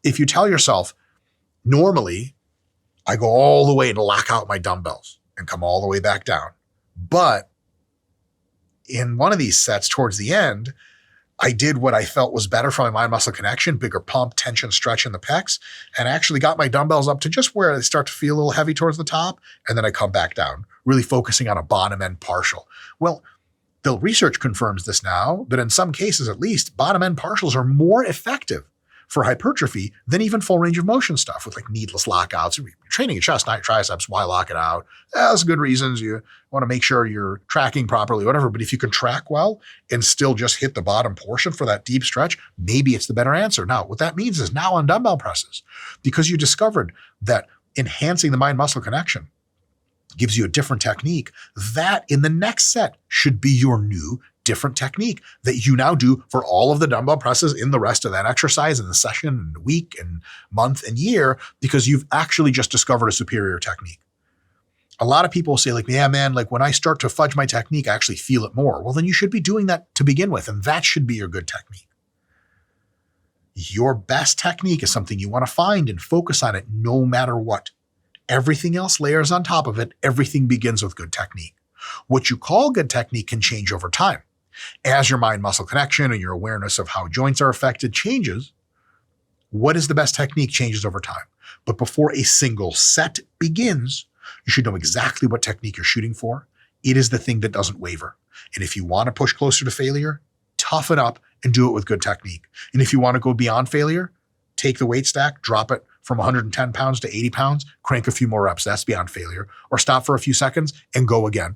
if you tell yourself, normally I go all the way to lock out my dumbbells and come all the way back down. But in one of these sets towards the end, I did what I felt was better for my mind-muscle connection, bigger pump, tension, stretch in the pecs, and actually got my dumbbells up to just where they start to feel a little heavy towards the top, and then I come back down, really focusing on a bottom-end partial. Well, the research confirms this now, that in some cases at least, bottom-end partials are more effective for hypertrophy than even full range of motion stuff with like needless lockouts. You're training your chest, not triceps, why lock it out? That's good reasons. You want to make sure you're tracking properly, whatever. But if you can track well and still just hit the bottom portion for that deep stretch, maybe it's the better answer. Now, what that means is now on dumbbell presses, because you discovered that enhancing the mind-muscle connection gives you a different technique, that in the next set should be your new different technique that you now do for all of the dumbbell presses in the rest of that exercise in the session and the week and month and year, because you've actually just discovered a superior technique. A lot of people say like, yeah, man, like when I start to fudge my technique, I actually feel it more. Well, then you should be doing that to begin with. And that should be your good technique. Your best technique is something you want to find and focus on it no matter what. Everything else layers on top of it. Everything begins with good technique. What you call good technique can change over time. As your mind-muscle connection and your awareness of how joints are affected changes, what is the best technique changes over time. But before a single set begins, you should know exactly what technique you're shooting for. It is the thing that doesn't waver. And if you want to push closer to failure, toughen up and do it with good technique. And if you want to go beyond failure, take the weight stack, drop it from 110 pounds to 80 pounds, crank a few more reps. That's beyond failure. Or stop for a few seconds and go again.